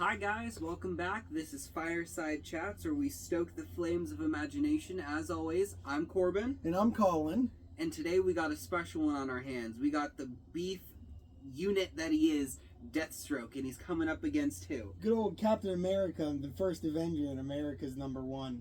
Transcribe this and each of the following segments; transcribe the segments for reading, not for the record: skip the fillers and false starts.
Hi guys, welcome back. This is Fireside Chats, where we stoke the flames of imagination. As always, I'm Corbin. And I'm Colin. And today we got a special one on our hands. We got the beef unit that he is, Deathstroke, and he's coming up against who? Good old Captain America, the first Avenger and America's #1.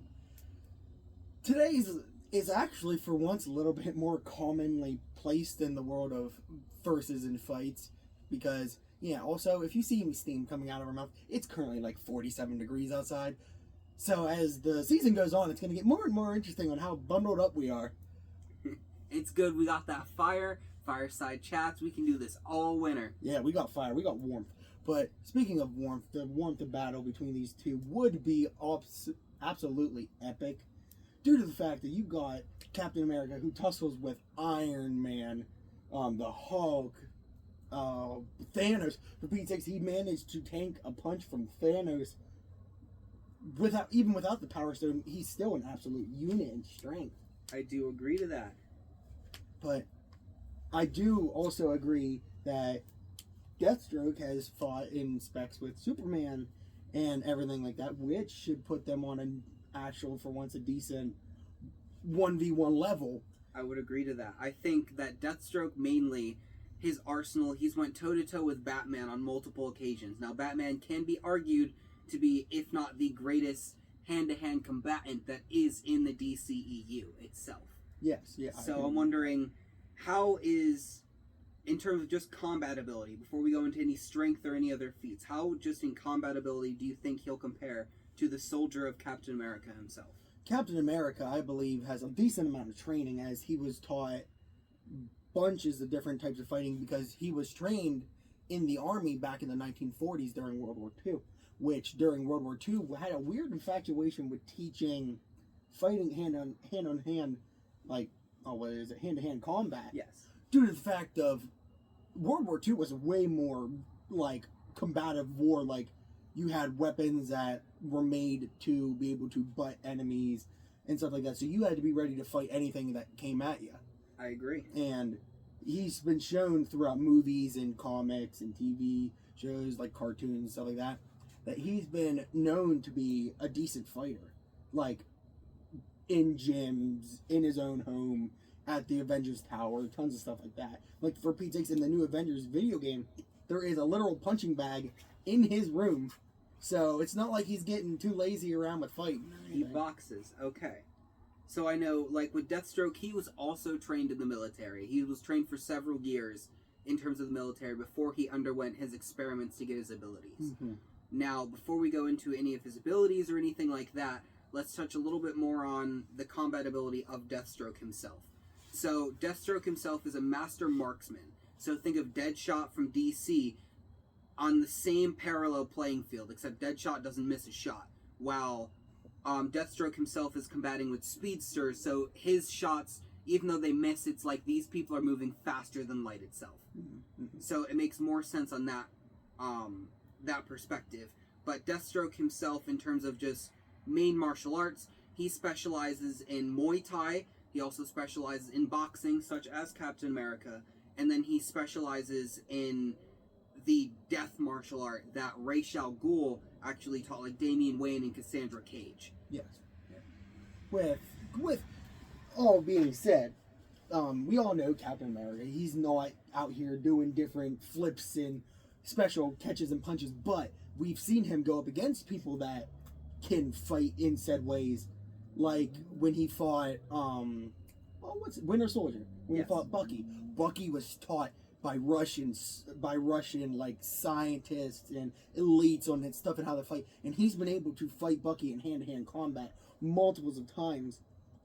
Today's is actually, for once, a little bit more commonly placed in the world of verses and fights. Because, yeah, also, if you see me steam coming out of our mouth, it's currently like 47 degrees outside. So as the season goes on, it's going to get more and more interesting on how bundled up we are. It's good. We got that Fireside Chats. We can do this all winter. Yeah, we got fire. We got warmth. But speaking of warmth, the warmth of battle between these two would be absolutely epic. Due to the fact that you got Captain America, who tussles with Iron Man, the Hulk, Thanos. For Pete's sakes, he managed to tank a punch from Thanos without the Power Stone. He's still an absolute unit in strength. I do agree to that. But I do also agree that Deathstroke has fought in specs with Superman and everything like that, which should put them on an actual, for once, a decent 1v1 level. I would agree to that. I think that Deathstroke, mainly, his arsenal, he's went toe-to-toe with Batman on multiple occasions. Now, Batman can be argued to be, if not the greatest hand-to-hand combatant that is in the DCEU itself. Yes, yeah. So I'm wondering, how is, in terms of just combat ability, before we go into any strength or any other feats, how just in combat ability do you think he'll compare to the soldier of Captain America himself? Captain America, I believe, has a decent amount of training, as he was taught bunches of different types of fighting because he was trained in the army back in the 1940s during World War II, which during World War II had a weird infatuation with teaching fighting hand-on-hand, like, hand-to-hand combat. Yes. Due to the fact of World War II was way more, like, combative war. Like, you had weapons that were made to be able to butt enemies and stuff like that, so you had to be ready to fight anything that came at you. I agree. And he's been shown throughout movies and comics and TV shows, like cartoons and stuff like that, that he's been known to be a decent fighter. Like, in gyms, in his own home, at the Avengers Tower, tons of stuff like that. Like, for Pete's sakes, in the new Avengers video game, there is a literal punching bag in his room. So it's not like he's getting too lazy around with fighting. He boxes. Okay. So I know, like, with Deathstroke, he was also trained in the military. He was trained for several years in terms of the military before he underwent his experiments to get his abilities. Mm-hmm. Now, before we go into any of his abilities or anything like that, let's touch a little bit more on the combat ability of Deathstroke himself. So, Deathstroke himself is a master marksman. So think of Deadshot from DC on the same parallel playing field, except Deadshot doesn't miss a shot, while Deathstroke himself is combating with speedsters, so his shots, even though they miss, it's like these people are moving faster than light itself. Mm-hmm. So it makes more sense on that perspective. But Deathstroke himself, in terms of just main martial arts, he specializes in Muay Thai. He also specializes in boxing, such as Captain America, and then he specializes in the death martial art that Ra's al Ghul actually taught, like Damian Wayne and Cassandra Cage. Yes. Yeah. With all being said, we all know Captain America. He's not out here doing different flips and special catches and punches, but we've seen him go up against people that can fight in said ways. Like when he fought, Winter Soldier. When he fought Bucky. Bucky was taught by Russian like scientists and elites on that stuff and how to fight, and he's been able to fight Bucky in hand-to-hand combat multiples of times.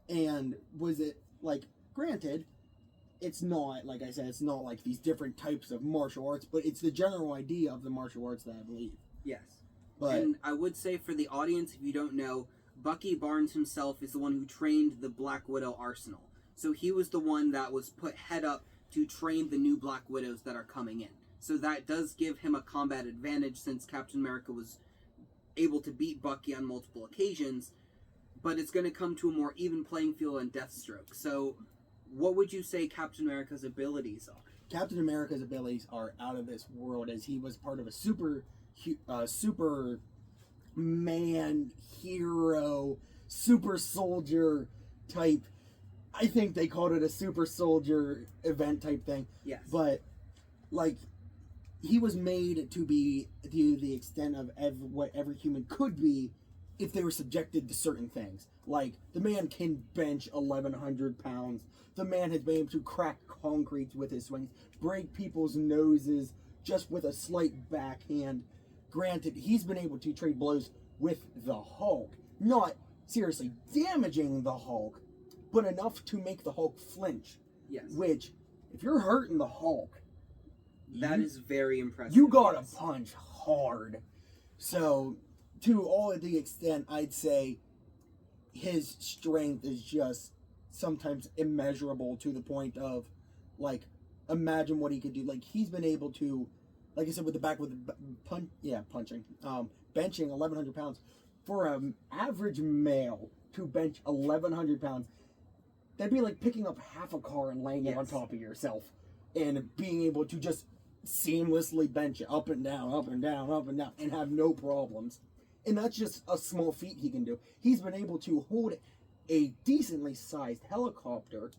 And was it, like, granted, it's not, like I said, it's not like these different types of martial arts, but it's the general idea of the martial arts that I believe. Yes. But, and I would say, for the audience, if you don't know, Bucky Barnes himself is the one who trained the Black Widow arsenal. So he was the one that was put head up to train the new Black Widows that are coming in. So that does give him a combat advantage, since Captain America was able to beat Bucky on multiple occasions, but it's going to come to a more even playing field on Deathstroke. So what would you say Captain America's abilities are? Captain America's abilities are out of this world, as he was part of a super super man hero, super soldier type. I think they called it a super soldier event type thing. Yes. But like, he was made to be to the extent of what every human could be if they were subjected to certain things. Like, the man can bench 1,100 pounds. The man has been able to crack concrete with his swings, break people's noses just with a slight backhand. Granted, he's been able to trade blows with the Hulk, not seriously damaging the Hulk, but enough to make the Hulk flinch. Yes. Which, if you're hurting the Hulk, that is very impressive. you gotta punch hard. So, to all of the extent, I'd say his strength is just sometimes immeasurable, to the point of, like, imagine what he could do. Like, he's been able to, like I said, punching, benching 1,100 pounds. For an average male to bench 1,100 pounds, that'd be like picking up half a car and laying it on top of yourself, and being able to just seamlessly bench it up and down, up and down, up and down, and have no problems. And that's just a small feat he can do. He's been able to hold a decently sized helicopter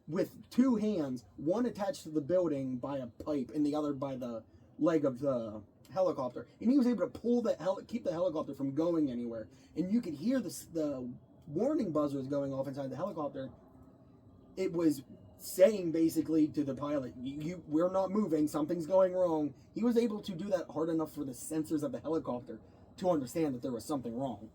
with two hands, one attached to the building by a pipe and the other by the leg of the helicopter, and he was able to pull keep the helicopter from going anywhere. And you could hear the warning buzzers going off inside the helicopter. It was saying basically to the pilot, we're not moving, something's going wrong. He was able to do that hard enough for the sensors of the helicopter to understand that there was something wrong.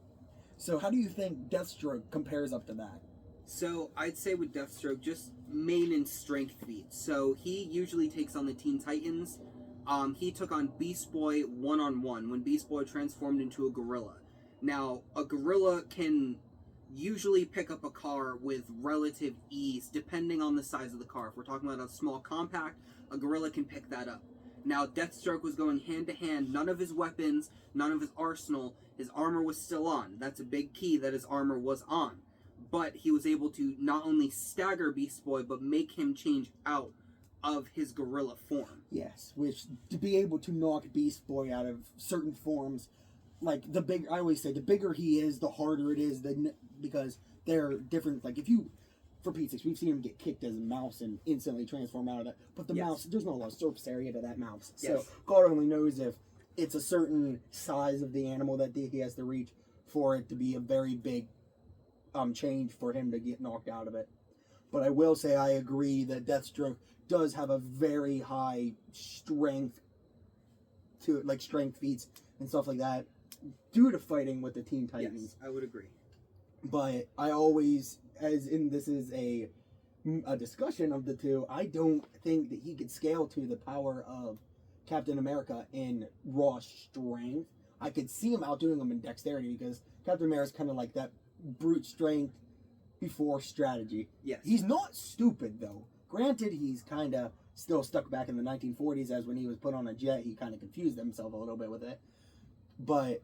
So how do you think Deathstroke compares up to that? So I'd say with Deathstroke, just main and strength feats. So he usually takes on the Teen Titans. He took on Beast Boy one-on-one when Beast Boy transformed into a gorilla. Now, a gorilla can usually pick up a car with relative ease, depending on the size of the car. If we're talking about a small compact, a gorilla can pick that up. Now, Deathstroke was going hand-to-hand. None of his weapons, none of his arsenal, his armor was still on. That's a big key, that his armor was on. But he was able to not only stagger Beast Boy, but make him change out of his gorilla form. Yes, which, to be able to knock Beast Boy out of certain forms, like, I always say, the bigger he is, the harder it is, because they're different. Like, if you, for Pete's sake, we've seen him get kicked as a mouse and instantly transform out of that. But the mouse, there's not a lot of surface area to that mouse. So God only knows if it's a certain size of the animal that he has to reach for it to be a very big change for him to get knocked out of it. But I will say I agree that Deathstroke does have a very high strength to it, like strength feats and stuff like that, due to fighting with the Teen Titans. Yes, I would agree. But I always, this is a discussion of the two, I don't think that he could scale to the power of Captain America in raw strength. I could see him outdoing him in dexterity, because Captain America's kind of like that brute strength before strategy. Yes. He's not stupid, though. Granted, he's kind of still stuck back in the 1940s, as when he was put on a jet, he kind of confused himself a little bit with it. But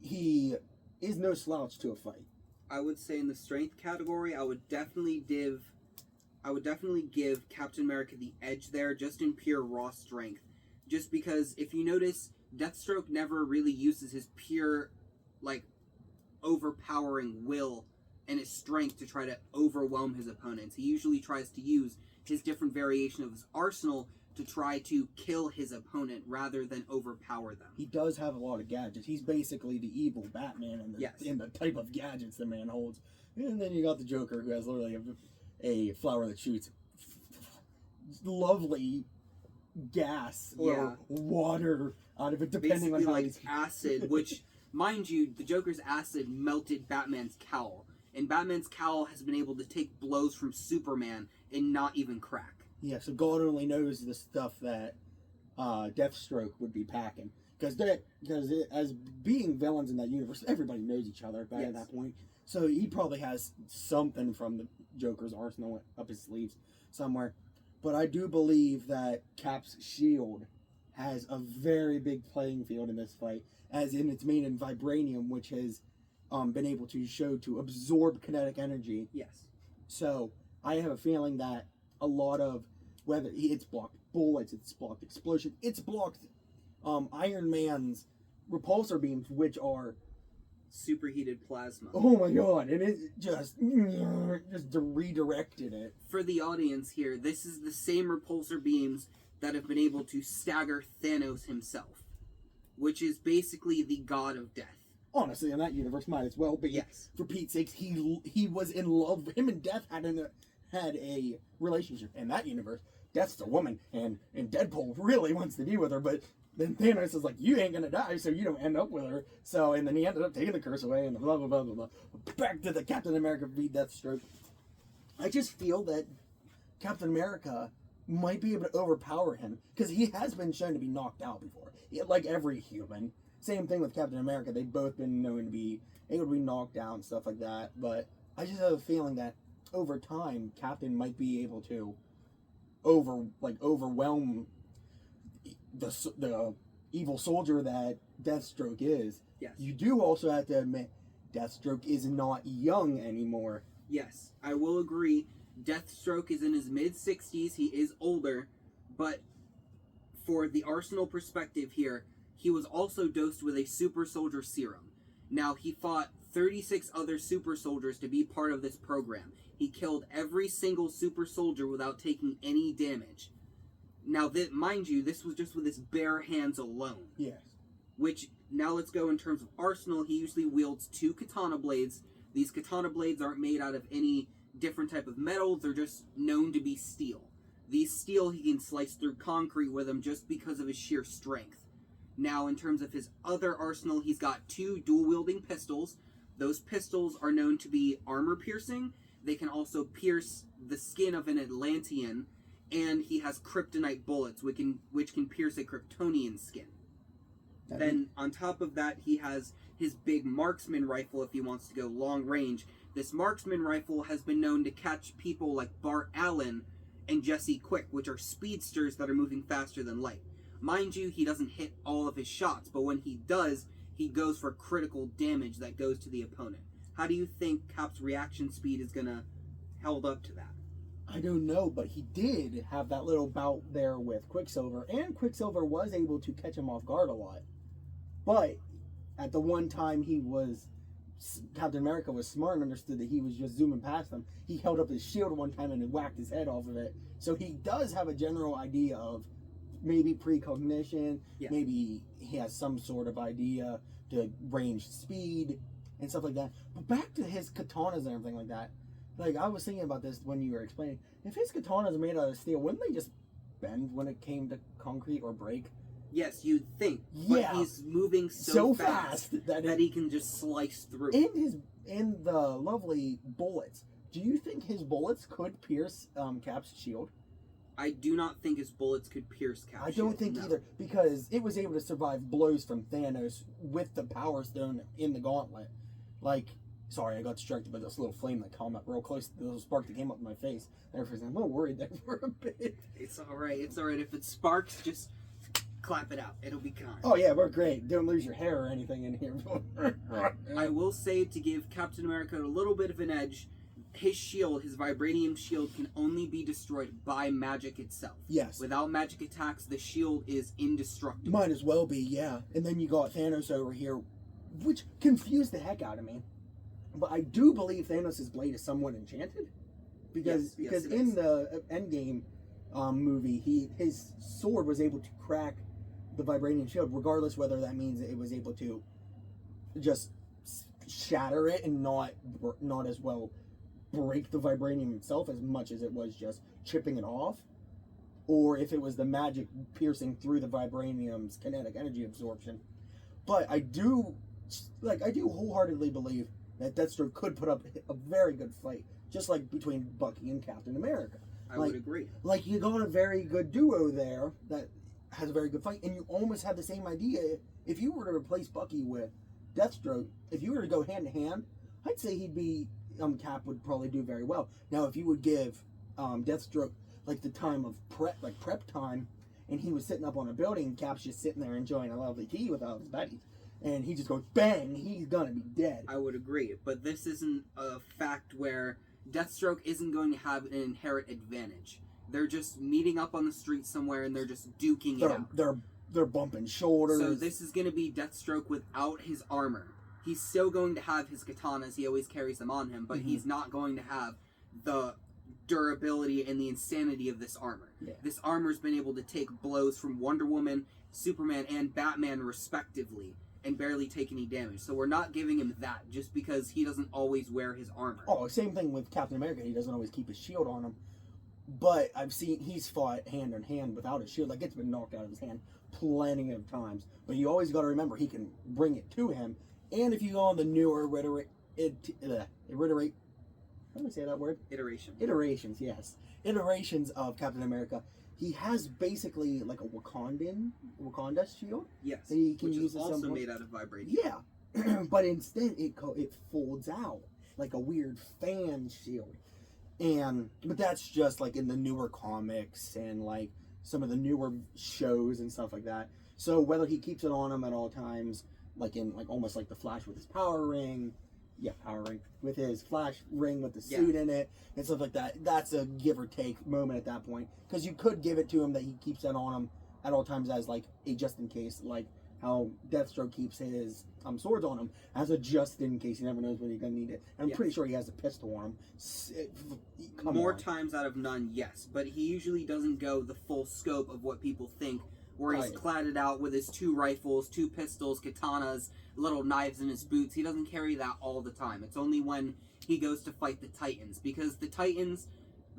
he is no slouch to a fight. I would say in the strength category, I would definitely give Captain America the edge there, just in pure raw strength. Just because, if you notice, Deathstroke never really uses his pure, like, overpowering will and his strength to try to overwhelm his opponents. He usually tries to use his different variation of his arsenal to try to kill his opponent rather than overpower them. He does have a lot of gadgets. He's basically the evil Batman in the type of gadgets the man holds. And then you got the Joker, who has literally a flower that shoots lovely gas or water out of it, depending basically on how like acid, which, mind you, the Joker's acid melted Batman's cowl. And Batman's cowl has been able to take blows from Superman and not even crack. Yeah, so God only knows the stuff that Deathstroke would be packing. Because as being villains in that universe, everybody knows each other at that point. So he probably has something from the Joker's arsenal up his sleeves somewhere. But I do believe that Cap's shield has a very big playing field in this fight, as in it's made in vibranium, which has been able to absorb kinetic energy. Yes. So I have a feeling that a lot of, whether it's blocked bullets, it's blocked explosion, it's blocked Iron Man's repulsor beams, which are superheated plasma. oh my god, and it just redirected it. For the audience here, this is the same repulsor beams that have been able to stagger Thanos himself, which is basically the god of death. Honestly, in that universe, might as well be. Yes. For Pete's sakes, he was in love. Him and Death had a relationship in that universe. Death's a woman, and Deadpool really wants to be with her, but then Thanos is like, you ain't gonna die, so you don't end up with her. So, and then he ended up taking the curse away, and blah, blah, blah, blah, blah. Back to the Captain America v. Deathstroke. I just feel that Captain America might be able to overpower him, because he has been shown to be knocked out before. Like every human. Same thing with Captain America. They've both been known to be able to be knocked out and stuff like that. But I just have a feeling that over time, Captain might be able to overwhelm the evil soldier that Deathstroke is. Yes. You do also have to admit Deathstroke is not young anymore. Yes, I will agree. Deathstroke is in his mid-60s. He is older, but for the Arsenal perspective here, he was also dosed with a super soldier serum. Now, he fought 36 other super soldiers to be part of this program. He killed every single super soldier without taking any damage. Now, mind you, this was just with his bare hands alone. Yes. Which, now let's go in terms of arsenal. He usually wields 2 katana blades. These katana blades aren't made out of any different type of metal. They're just known to be steel. These steel, he can slice through concrete with them just because of his sheer strength. Now, in terms of his other arsenal, he's got 2 dual-wielding pistols. Those pistols are known to be armor-piercing. They can also pierce the skin of an Atlantean, and he has kryptonite bullets, which can pierce a Kryptonian skin. Then, on top of that, he has his big marksman rifle if he wants to go long range. This marksman rifle has been known to catch people like Bart Allen and Jesse Quick, which are speedsters that are moving faster than light. Mind you, he doesn't hit all of his shots, but when he does, he goes for critical damage that goes to the opponent. How do you think Cap's reaction speed is going to hold up to that? I don't know, but he did have that little bout there with Quicksilver, and Quicksilver was able to catch him off guard a lot. But at the one time Captain America was smart and understood that he was just zooming past them, he held up his shield one time and whacked his head off of it. So he does have a general idea of maybe precognition, yeah. Maybe he has some sort of idea to range speed and stuff like that. But back to his katanas and everything like that, like I was thinking about this when you were explaining, if his katanas are made out of steel, wouldn't they just bend when it came to concrete or break? Yes, you'd think. Yeah. But he's moving so fast that he can just slice through. In the lovely bullets, do you think his bullets could pierce Cap's shield? I do not think his bullets could pierce Cap's shield. I don't think either, because it was able to survive blows from Thanos with the Power Stone in the gauntlet. Like, sorry, I got distracted by this little flame that came up real close to the little spark that came up in my face. Therefore, I'm a little worried there for a bit. It's alright, it's alright. If it sparks, just clap it out. It'll be kind. Oh yeah, we're great. Don't lose your hair or anything in here. I will say, to give Captain America a little bit of an edge, his shield, his vibranium shield, can only be destroyed by magic itself. Yes. Without magic attacks, the shield is indestructible. Might as well be, yeah. And then you got Thanos over here, which confused the heck out of me. But I do believe Thanos' blade is somewhat enchanted. Because in the Endgame movie, his sword was able to crack the vibranium shield, regardless whether that means it was able to just shatter it and not as well break the vibranium itself as much as it was just chipping it off, or if it was the magic piercing through the vibranium's kinetic energy absorption. But I do wholeheartedly believe that Deathstroke could put up a very good fight, just like between Bucky and Captain America. I would agree. Like, you got a very good duo there that has a very good fight, and you almost have the same idea. If you were to replace Bucky with Deathstroke, if you were to go hand to hand, I'd say he'd be Cap would probably do very well. Now, if you would give Deathstroke like the time of prep time, and he was sitting up on a building, and Cap's just sitting there enjoying a lovely tea with all his buddies, and he just goes bang, he's gonna be dead. I would agree, but this isn't a fact where Deathstroke isn't going to have an inherent advantage. They're just meeting up on the street somewhere, and they're just duking it out. they're bumping shoulders. So this is going to be Deathstroke without his armor. He's still going to have his katanas. He always carries them on him, but he's not going to have the durability and the insanity of this armor. Yeah. This armor's been able to take blows from Wonder Woman, Superman, and Batman respectively and barely take any damage. So we're not giving him that just because he doesn't always wear his armor. Oh, same thing with Captain America. He doesn't always keep his shield on him. But I've seen he's fought hand in hand without his shield. Like, it's been knocked out of his hand plenty of times. But you always got to remember he can bring it to him. And if you go on the newer how do I say that word? Iterations, yes. Iterations of Captain America. He has basically like a Wakanda shield. Yes, that he can which use is also made out of vibranium. Yeah, but instead it folds out like a weird fan shield. But that's just like in the newer comics and like some of the newer shows and stuff like that. So whether he keeps it on him at all times, like in like almost like the Flash with his power ring, with his Flash ring with the suit in it and stuff like that, that's a give or take moment at that point. Because you could give it to him that he keeps that on him at all times as like a just in case, like how Deathstroke keeps his swords on him as a just in case. He never knows when he's gonna need it. And I'm pretty sure he has a pistol on him. More times out of none, yes, but he usually doesn't go the full scope of what people think, where he's cladded out with his 2 rifles, 2 pistols, katanas, little knives in his boots. He doesn't carry that all the time. It's only when he goes to fight the Titans, because the Titans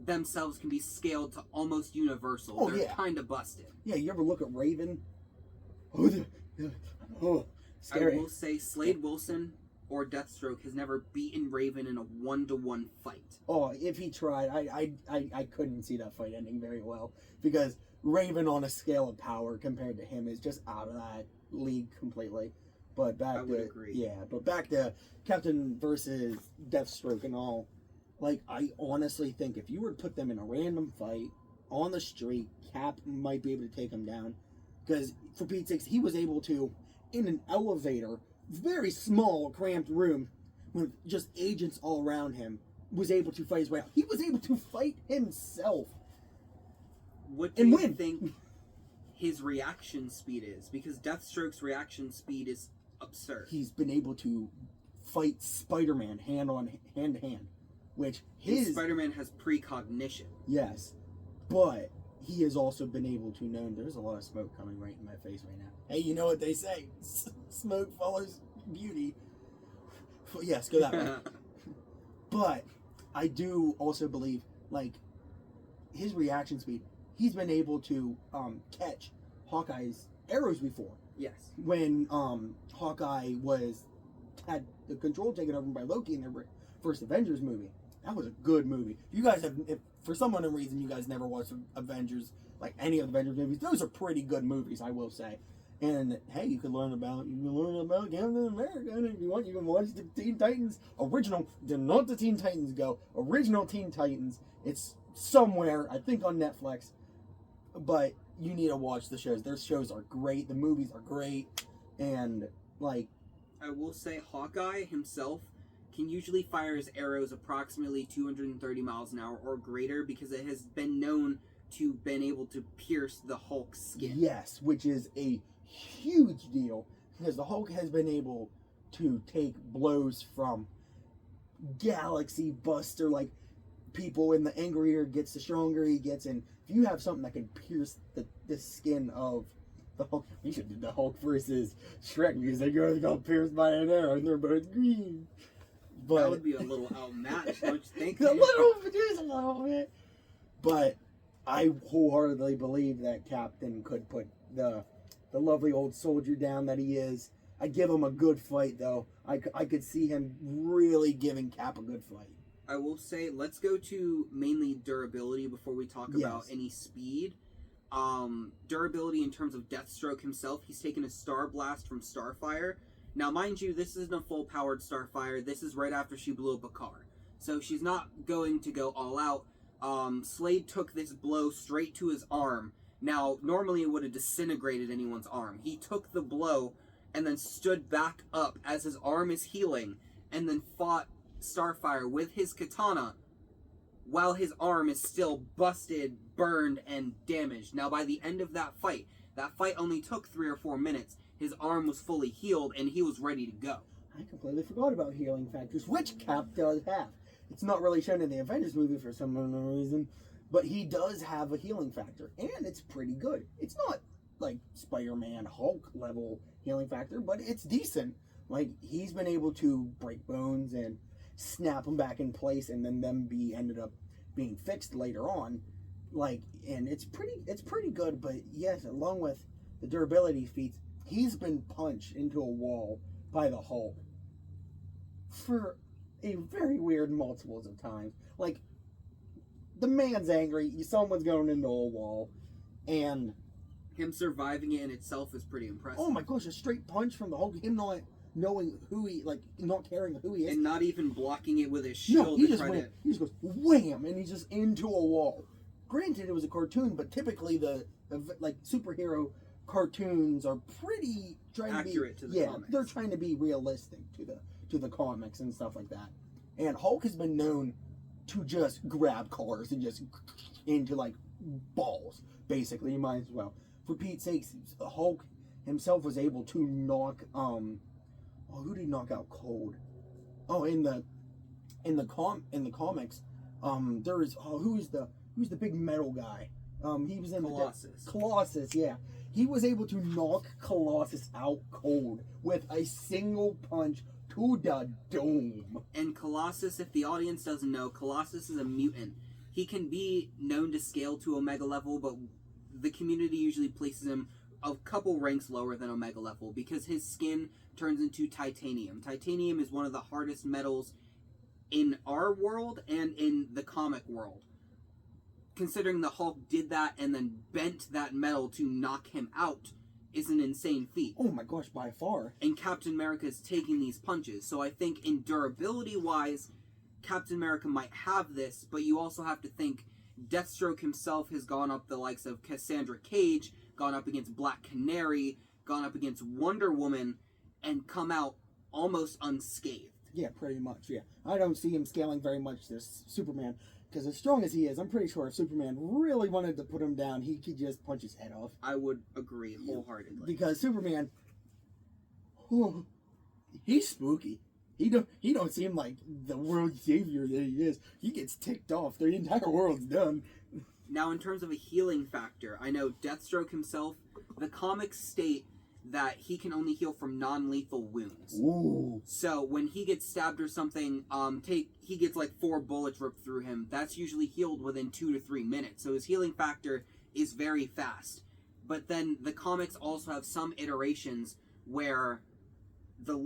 themselves can be scaled to almost universal. They're kind of busted. Yeah, you ever look at Raven? Scary. I will say Slade Wilson or Deathstroke has never beaten Raven in a 1-to-1 fight. Oh, if he tried, I couldn't see that fight ending very well, because Raven on a scale of power compared to him is just out of that league completely. But back to Captain versus Deathstroke and all. Like, I honestly think if you were to put them in a random fight on the street, Cap might be able to take him down. Because, for Pete's sakes, he was able to, in an elevator, very small, cramped room, with just agents all around him, was able to fight his way out. He was able to fight himself. What do you think his reaction speed is? Because Deathstroke's reaction speed is absurd. He's been able to fight Spider-Man hand to hand, which Spider-Man has precognition. Yes, but he has also been able to know. There's a lot of smoke coming right in my face right now. Hey, you know what they say? Smoke follows beauty. Yes, go that way. But I do also believe, like, his reaction speed. He's been able to catch Hawkeye's arrows before. Yes. When Hawkeye had the control taken over by Loki in their first Avengers movie. That was a good movie. You guys if for some unknown reason you guys never watched Avengers, like any of the Avengers movies, those are pretty good movies, I will say. And hey, you can learn about Captain America, and if you want, you can watch the Teen Titans original. Not the Teen Titans Go, original Teen Titans. It's somewhere, I think, on Netflix. But you need to watch the shows. Their shows are great. The movies are great, and like, I will say, Hawkeye himself can usually fire his arrows approximately 230 miles an hour or greater, because it has been known to been able to pierce the Hulk's skin. Yes, which is a huge deal, because the Hulk has been able to take blows from galaxy buster, like, people, and the angrier gets, the stronger he gets. And if you have something that can pierce the skin of the Hulk, we should do the Hulk versus Shrek, because they got pierced by an arrow and they're both green. But that would be a little outmatched, don't you think? Just a little bit. But I wholeheartedly believe that Captain could put the lovely old soldier down that he is. I give him a good fight, though. I could see him really giving Cap a good fight. I will say, let's go to mainly durability before we talk about any speed. Durability in terms of Deathstroke himself, he's taken a Star Blast from Starfire. Now, mind you, this isn't a full-powered Starfire. This is right after she blew up a car. So she's not going to go all out. Slade took this blow straight to his arm. Now, normally it would have disintegrated anyone's arm. He took the blow and then stood back up as his arm is healing, and then fought Starfire with his katana while his arm is still busted, burned, and damaged. Now, by the end of that fight, That fight only took 3 or 4 minutes. His arm was fully healed, and he was ready to go. I completely forgot about healing factors, which Cap does have. It's not really shown in the Avengers movie for some unknown reason, but he does have a healing factor, and it's pretty good. It's not like Spider-Man Hulk level healing factor, but it's decent. Like, he's been able to break bones and snap them back in place, and then them ended up being fixed later on. Like, and it's pretty good. But yes, along with the durability feats, he's been punched into a wall by the Hulk for a very weird multiples of times. Like, the man's angry, someone's going into a wall, and him surviving it in itself is pretty impressive. Oh my gosh, a straight punch from the Hulk, him not knowing who he, like, not caring who he is. And not even blocking it with his shield. No, he just goes wham, and he's just into a wall. Granted, it was a cartoon, but typically the like superhero cartoons are pretty accurate to the comics. They're trying to be realistic to the comics and stuff like that. And Hulk has been known to just grab cars and just into like balls. Basically, you might as well. For Pete's sake, Hulk himself was able to knock who did he knock out cold? Oh, in the comics, there is who's the big metal guy? He was in Colossus. Colossus, yeah. He was able to knock Colossus out cold with a single punch to the dome. And Colossus, if the audience doesn't know, Colossus is a mutant. He can be known to scale to Omega level, but the community usually places him a couple ranks lower than Omega level because his skin turns into titanium. Titanium is one of the hardest metals in our world and in the comic world. Considering the Hulk did that and then bent that metal to knock him out is an insane feat. Oh my gosh, by far. And Captain America is taking these punches. So I think in durability-wise, Captain America might have this, but you also have to think Deathstroke himself has gone up the likes of Cassandra Cage, gone up against Black Canary, gone up against Wonder Woman, and come out almost unscathed. Yeah, pretty much, yeah. I don't see him scaling very much this Superman. Because as strong as he is, I'm pretty sure if Superman really wanted to put him down, he could just punch his head off. I would agree wholeheartedly. Because Superman, he's spooky. He don't seem like the world savior that he is. He gets ticked off. The entire world's done. Now, in terms of a healing factor, I know Deathstroke himself, the comics state that he can only heal from non-lethal wounds. Ooh. So when he gets stabbed or something, he gets like 4 bullets ripped through him. That's usually healed within 2 to 3 minutes. So his healing factor is very fast. But then the comics also have some iterations where the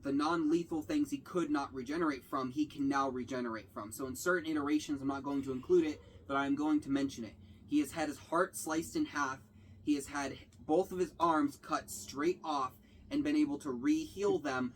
non-lethal things he could not regenerate from, he can now regenerate from. So in certain iterations, I'm not going to include it, but I'm going to mention it. He has had his heart sliced in half. He has had both of his arms cut straight off and been able to re-heal them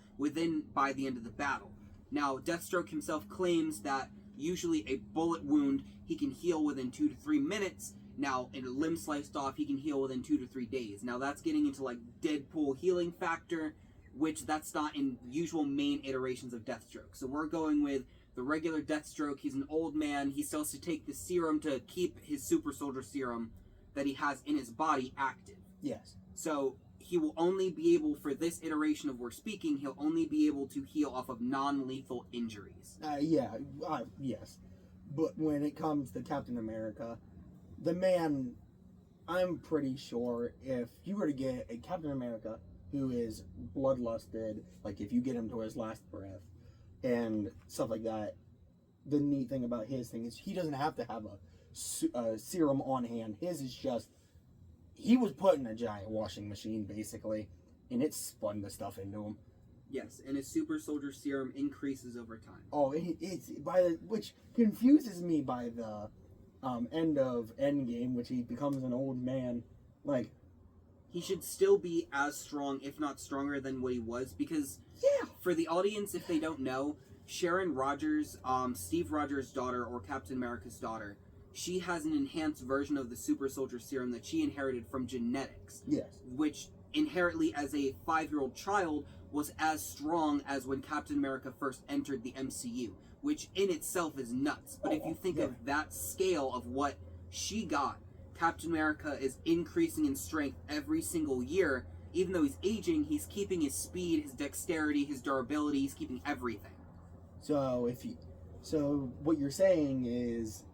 by the end of the battle. Now, Deathstroke himself claims that usually a bullet wound he can heal within 2 to 3 minutes. Now, in a limb sliced off, he can heal within 2 to 3 days. Now, that's getting into like Deadpool healing factor, which that's not in usual main iterations of Deathstroke. So we're going with the regular Deathstroke. He's an old man. He still has to take the serum to keep his super soldier serum that he has in his body active. Yes. So he will only be able, for this iteration of we're speaking, he'll only be able to heal off of non-lethal injuries. Yes. But when it comes to Captain America, the man, I'm pretty sure if you were to get a Captain America who is bloodlusted, like if you get him to his last breath and stuff like that, the neat thing about his thing is he doesn't have to have a serum on hand. His is just, he was put in a giant washing machine, basically, and it spun the stuff into him. Yes, and his super soldier serum increases over time. Oh, which confuses me by the end of Endgame, which he becomes an old man. Like, he should still be as strong, if not stronger, than what he was, because for the audience, if they don't know, Sharon Rogers, Steve Rogers' daughter, or Captain America's daughter, she has an enhanced version of the super soldier serum that she inherited from genetics. Yes. Which inherently, as a 5-year-old child, was as strong as when Captain America first entered the MCU, which in itself is nuts. But if you think of that scale of what she got, Captain America is increasing in strength every single year. Even though he's aging, he's keeping his speed, his dexterity, his durability, he's keeping everything. So what you're saying is,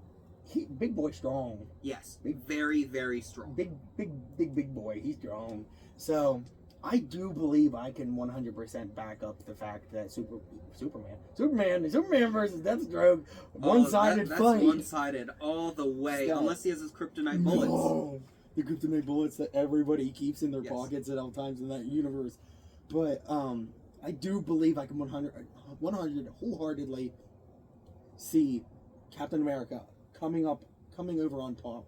big boy strong. Yes, very, very strong. Big boy. He's strong. So I do believe I can 100% back up the fact that Superman versus Deathstroke, one-sided that's fight. One-sided all the way, unless he has his kryptonite bullets. No, the kryptonite bullets that everybody keeps in their Yes. pockets at all times in that universe. But I do believe I can 100 wholeheartedly see Captain America coming over on top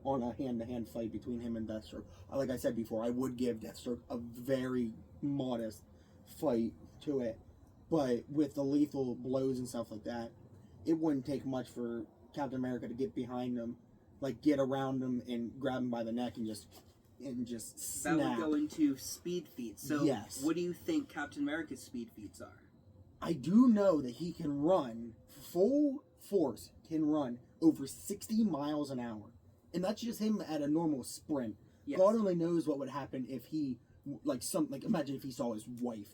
on a hand-to-hand fight between him and Deathstroke. Like I said before, I would give Deathstroke a very modest fight to it, but with the lethal blows and stuff like that, it wouldn't take much for Captain America to get behind him, like get around him and grab him by the neck and just snap. That would go into speed feats. So yes. What do you think Captain America's speed feats are? I do know that he can run full force, over 60 miles an hour. And that's just him at a normal sprint. Yes. God only knows what would happen if he, imagine if he saw his wife,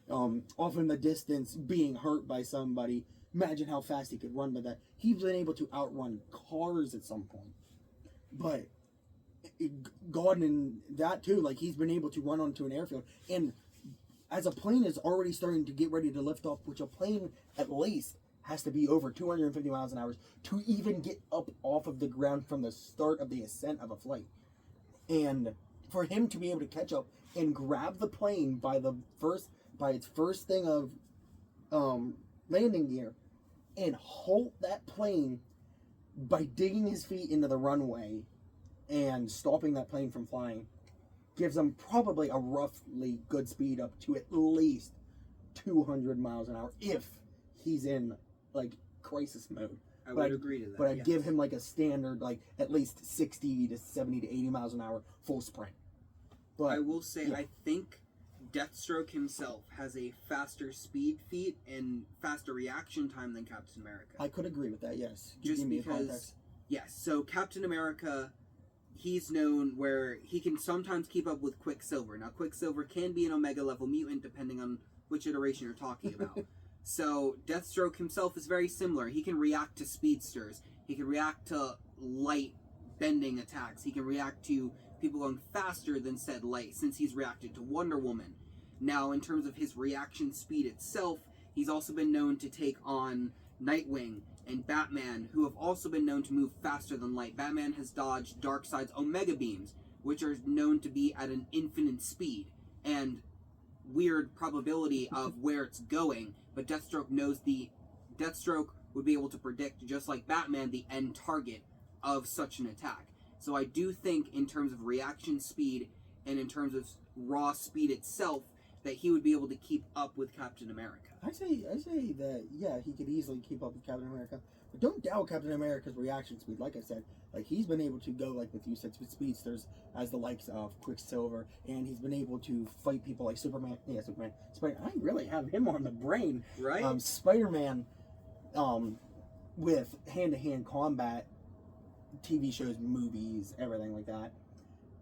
off in the distance being hurt by somebody. Imagine how fast he could run by that. He's been able to outrun cars at some point. But God and that too, like he's been able to run onto an airfield. And as a plane is already starting to get ready to lift off, which a plane at least has to be over 250 miles an hour to even get up off of the ground from the start of the ascent of a flight. And for him to be able to catch up and grab the plane by its first thing of landing gear and halt that plane by digging his feet into the runway and stopping that plane from flying gives him probably a roughly good speed up to at least 200 miles an hour if he's in like crisis mode. I would agree to that. But I'd give him like a standard, like at least 60 to 70 to 80 miles an hour full sprint. But I will say, yeah. I think Deathstroke himself has a faster speed feat and faster reaction time than Captain America. I could agree with that, yes. Just because, yes. So Captain America, he's known where he can sometimes keep up with Quicksilver. Now, Quicksilver can be an Omega level mutant depending on which iteration you're talking about. So Deathstroke himself is very similar. He can react to speedsters. He can react to light bending attacks. He can react to people going faster than said light, since he's reacted to Wonder Woman. Now, in terms of his reaction speed itself, he's also been known to take on Nightwing and Batman, who have also been known to move faster than light. Batman has dodged Darkseid's Omega beams, which are known to be at an infinite speed and weird probability of where it's going, but Deathstroke would be able to predict, just like Batman, the end target of such an attack. So I do think in terms of reaction speed and in terms of raw speed itself, that he would be able to keep up with Captain America. I say that, yeah, he could easily keep up with Captain America. But don't doubt Captain America's reaction speed. Like I said, like he's been able to go, like with you said, with speedsters as the likes of Quicksilver, and he's been able to fight people like Superman. Spider. I really have him on the brain. Right. Spider-Man, with hand-to-hand combat, TV shows, movies, everything like that.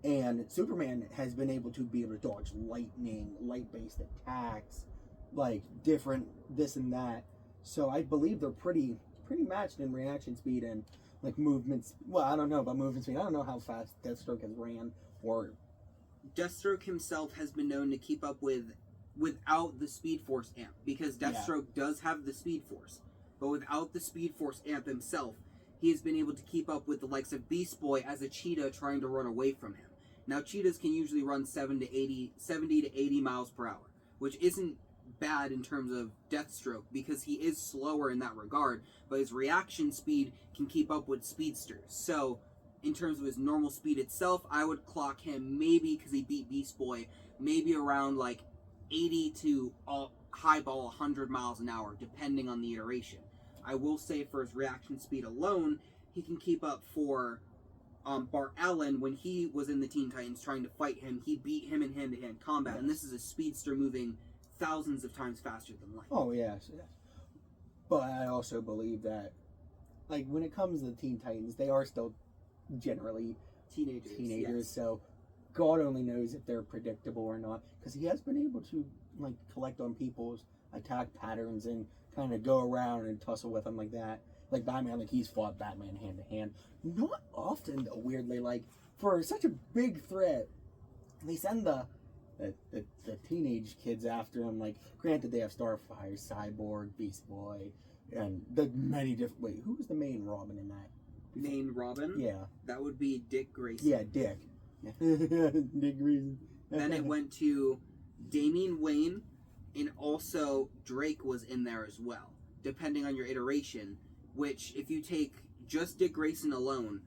And Superman has been able to dodge lightning, light-based attacks, like different this and that. So I believe they're pretty matched in reaction speed and like movements. Well, I don't know about movement speed. I don't know how fast Deathstroke has ran. Or Deathstroke himself has been known to keep up without the Speed Force amp, because Deathstroke does have the Speed Force, but without the Speed Force amp himself, he has been able to keep up with the likes of Beast Boy as a cheetah trying to run away from him. Now, cheetahs can usually run 70 to 80 miles per hour, which isn't bad in terms of Deathstroke, because he is slower in that regard, but his reaction speed can keep up with speedsters. So, in terms of his normal speed itself, I would clock him maybe, because he beat Beast Boy, maybe around like 80 to highball 100 miles an hour, depending on the iteration. I will say for his reaction speed alone, he can keep up for Bart Allen. When he was in the Teen Titans trying to fight him, he beat him in hand-to-hand combat, and this is a speedster moving thousands of times faster than light. Oh, yes. But I also believe that like when it comes to the Teen Titans, they are still generally Teenagers. Yes. so God only knows if they're predictable or not, because he has been able to like collect on people's attack patterns and kind of go around and tussle with them like that. Like Batman, like he's fought Batman hand to hand. Not often though, weirdly, like for such a big threat, they send the teenage kids after him. Like, granted, they have Starfire, Cyborg, Beast Boy, and the many different. Wait, who was the main Robin in that? Main Robin? Yeah. That would be Dick Grayson. Yeah, Dick. Dick Grayson. Then it went to Damian Wayne, and also Drake was in there as well, depending on your iteration, which, if you take just Dick Grayson alone,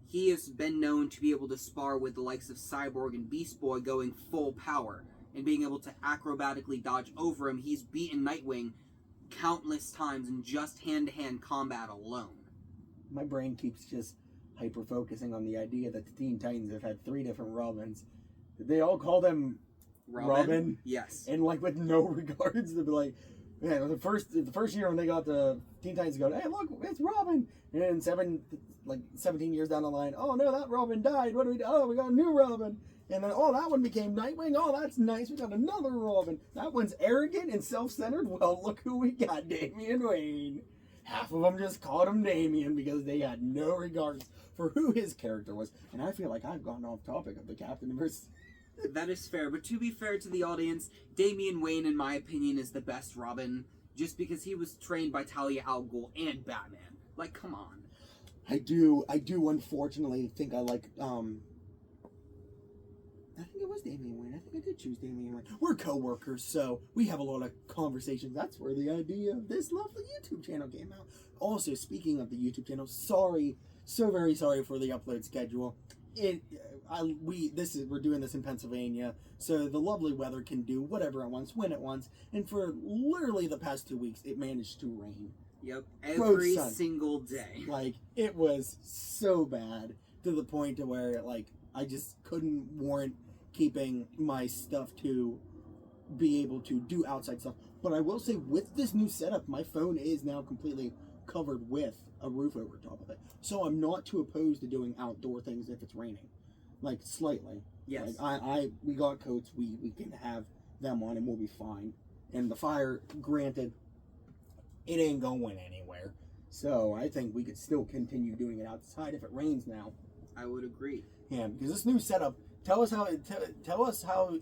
he has been known to be able to spar with the likes of Cyborg and Beast Boy going full power, and being able to acrobatically dodge over him. He's beaten Nightwing countless times in just hand-to-hand combat alone. My brain keeps just hyper-focusing on the idea that the Teen Titans have had 3 different Robins. Did they all call them Robin? Yes. And like with no regards to be like, man, the first year when they got the Teen Titans go, hey look, it's Robin. And then 17 years down the line, oh no, that Robin died. What do we do? Oh, we got a new Robin. And then, oh, that one became Nightwing. Oh, that's nice. We got another Robin. That one's arrogant and self-centered. Well, look who we got, Damian Wayne. Half of them just called him Damian because they had no regards for who his character was. And I feel like I've gone off topic of the Captain versus... That is fair, but to be fair to the audience, Damian Wayne, in my opinion, is the best Robin, just because he was trained by Talia al Ghul and Batman. Like, come on. I do unfortunately think I like, I think it was Damian Wayne. I think I did choose Damian Wayne. We're co-workers, so we have a lot of conversations. That's where the idea of this lovely YouTube channel came out. Also, speaking of the YouTube channel, so very sorry for the upload schedule. We're doing this in Pennsylvania, so the lovely weather can do whatever it wants, when it wants, and for literally the past 2 weeks, it managed to rain. Yep, every single day. Like, it was so bad to the point to where, like, I just couldn't warrant keeping my stuff to be able to do outside stuff. But I will say, with this new setup, my phone is now completely covered with a roof over top of it. So I'm not too opposed to doing outdoor things if it's raining. Like, slightly. Yes. Like, we got coats, we can have them on and we'll be fine. And the fire, granted, it ain't going anywhere. So I think we could still continue doing it outside if it rains now. I would agree. Yeah, because this new setup, tell us how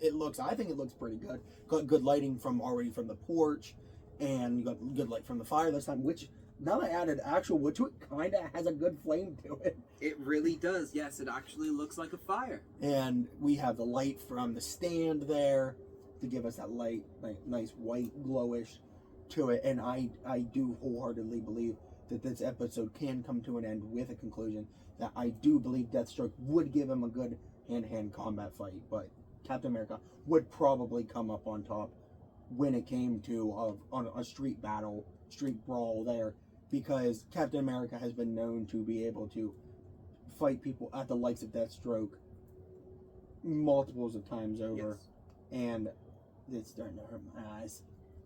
it looks. I think it looks pretty good. Got good lighting from the porch, and you got good light from the fire this time, which, now that I added actual wood to it, kind of has a good flame to it. It really does. Yes, it actually looks like a fire. And we have the light from the stand there to give us that light, like nice white glowish to it. And I do wholeheartedly believe that this episode can come to an end with a conclusion. That I do believe Deathstroke would give him a good hand-to-hand combat fight, but Captain America would probably come up on top when it came to on a street battle, street brawl there, because Captain America has been known to be able to fight people at the likes of Deathstroke multiples of times over. Yes. And it's starting to hurt my eyes.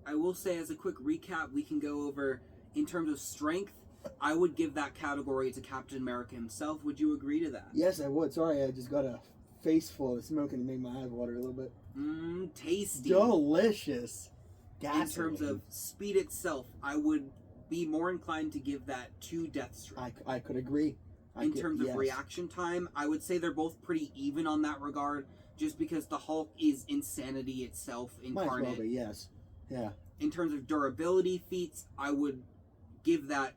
I will say, as a quick recap, we can go over, in terms of strength, I would give that category to Captain America himself. Would you agree to that? Yes, I would. Sorry, I just got a face full of smoke and it made my eyes water a little bit. Tasty. Delicious. Gasoline. In terms of speed itself, I would be more inclined to give that to Deathstroke. I could agree. In terms of reaction time, I would say they're both pretty even on that regard, just because the Hulk is insanity itself incarnate. Might as well be, yes. Yeah. In terms of durability feats, I would give that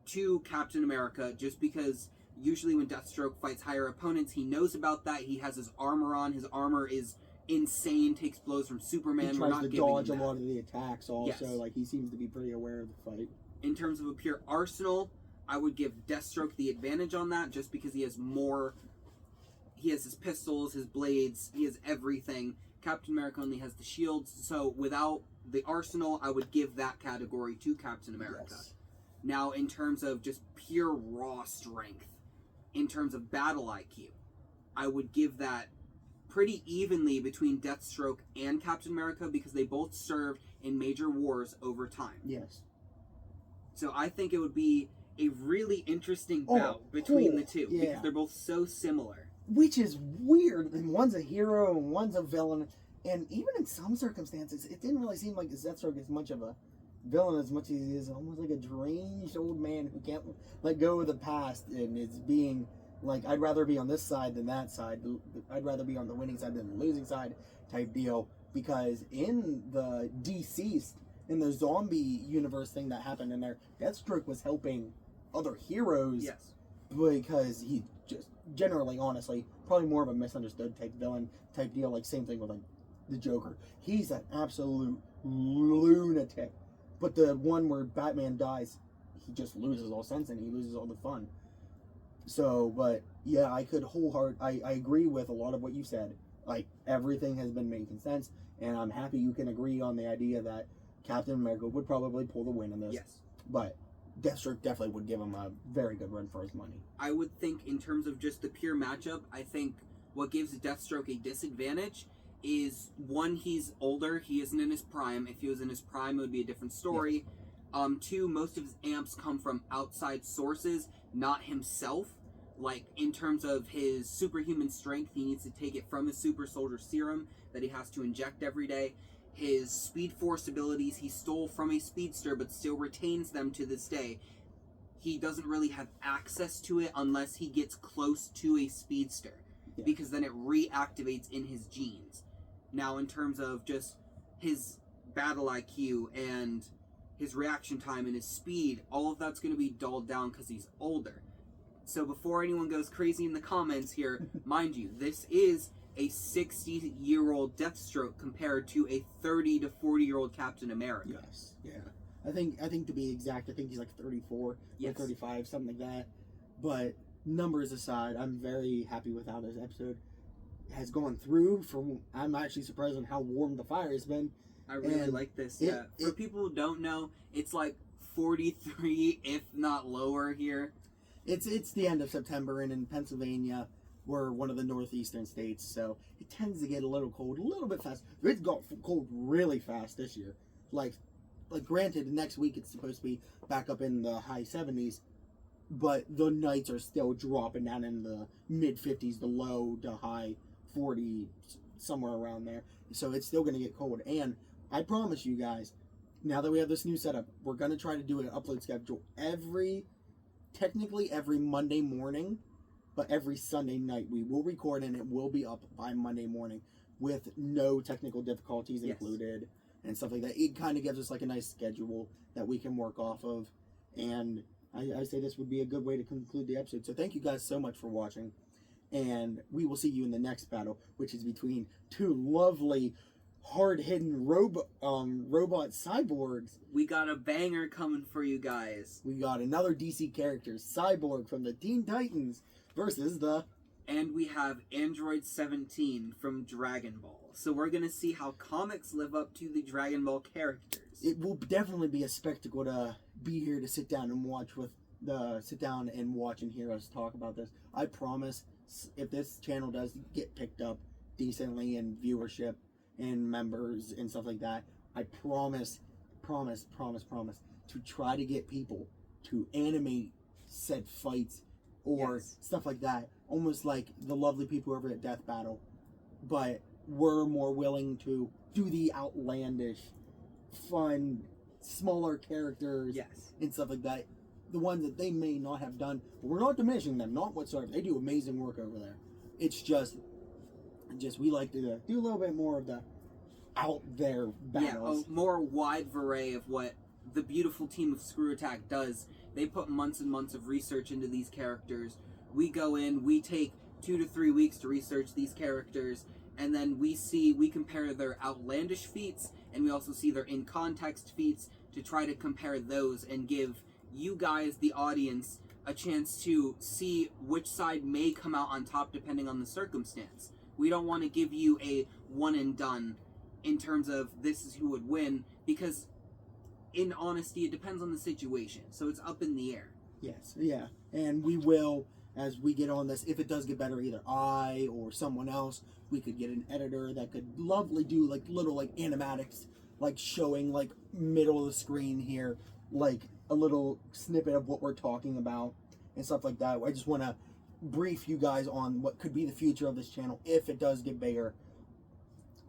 to Captain America, just because usually when Deathstroke fights higher opponents, he knows about that. He has his armor on. His armor is insane, takes blows from Superman. He tries to dodge a lot of the attacks also. Yes. Like, he seems to be pretty aware of the fight. In terms of a pure arsenal, I would give Deathstroke the advantage on that, just because he has more. He has his pistols, his blades, he has everything. Captain America only has the shields, so without the arsenal, I would give that category to Captain America. Yes. Now, in terms of just pure raw strength, in terms of battle IQ, I would give that pretty evenly between Deathstroke and Captain America, because they both served in major wars over time. Yes. So I think it would be a really interesting Oh, bout between cool. the two Yeah. because they're both so similar. Which is weird. And one's a hero and one's a villain. And even in some circumstances, it didn't really seem like Deathstroke is much of a villain as much as he is almost like a deranged old man who can't let go of the past and is being like, I'd rather be on this side than that side. I'd rather be on the winning side than the losing side type deal. Because in the deceased, in the zombie universe thing that happened in there, Deathstroke was helping other heroes. Yes. Because he just generally, honestly, probably more of a misunderstood type villain type deal. Like same thing with like the Joker. He's an absolute lunatic. But the one where Batman dies, he just loses all sense and he loses all the fun. So, but yeah, I could I agree with a lot of what you said. Like everything has been making sense, and I'm happy you can agree on the idea that Captain America would probably pull the win in this. Yes. But Deathstroke definitely would give him a very good run for his money. I would think in terms of just the pure matchup, I think what gives Deathstroke a disadvantage is one, he's older, he isn't in his prime. If he was in his prime, it would be a different story. Yes. Two, most of his amps come from outside sources, not himself. Like, in terms of his superhuman strength, he needs to take it from his super soldier serum that he has to inject every day. His speed force abilities he stole from a speedster but still retains them to this day. He doesn't really have access to it unless he gets close to a speedster, because then it reactivates in his genes. Now, in terms of just his battle IQ and his reaction time and his speed, all of that's going to be dulled down because he's older. So before anyone goes crazy in the comments here, mind you, this is a 60-year-old Deathstroke compared to a 30 to 40-year-old Captain America. Yes, yeah. I think to be exact, I think he's like 34 yes. or 35, something like that. But numbers aside, I'm very happy with how this episode has gone through. I'm actually surprised on how warm the fire has been. I really like this. Yeah. For people who don't know, it's like 43, if not lower here. It's the end of September, and in Pennsylvania, we're one of the northeastern states, so it tends to get a little cold, a little bit fast. It's got cold really fast this year. Like granted, next week it's supposed to be back up in the high 70s, but the nights are still dropping down in the mid 50s, the low to high 40, somewhere around there. So it's still going to get cold. And I promise you guys, now that we have this new setup, we're going to try to do an upload schedule technically every Monday morning, but every Sunday night we will record and it will be up by Monday morning with no technical difficulties included and stuff like that. It kind of gives us like a nice schedule that we can work off of, and I say this would be a good way to conclude the episode. So thank you guys so much for watching, and we will see you in the next battle, which is between two lovely hard-hitting robot cyborgs. We got a banger coming for you guys. We got another DC character, Cyborg from the Teen Titans versus and we have Android 17 from Dragon Ball. So we're going to see how comics live up to the Dragon Ball characters. It will definitely be a spectacle to be here to sit down and watch and hear us talk about this. I promise, if this channel does get picked up decently in viewership and members and stuff like that, I promise to try to get people to animate said fights or stuff like that, almost like the lovely people over at Death Battle, but we're more willing to do the outlandish, fun, smaller characters and stuff like that, the ones that they may not have done. We're not diminishing them, not whatsoever. They do amazing work over there. It's just we like to do a little bit more of the out there battles. Yeah, a more wide array of what the beautiful team of Screw Attack does. They put months and months of research into these characters. We go in, we take 2 to 3 weeks to research these characters, and then we compare their outlandish feats, and we also see their in-context feats to try to compare those and give you guys, the audience, a chance to see which side may come out on top depending on the circumstance. We don't want to give you a one and done in terms of this is who would win, because in honesty, it depends on the situation. So it's up in the air. Yes, yeah. And we will, as we get on this, if it does get better, either I or someone else, we could get an editor that could lovely do like little like animatics, like showing like middle of the screen here, like a little snippet of what we're talking about and stuff like that. I just want to brief you guys on what could be the future of this channel if it does get bigger.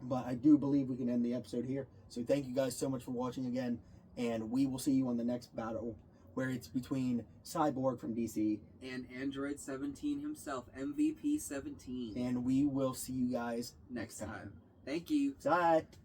But I do believe we can end the episode here. So thank you guys so much for watching again, and we will see you on the next battle, where it's between Cyborg from DC and Android 17 himself, MVP 17. And we will see you guys next time. Thank you. Bye.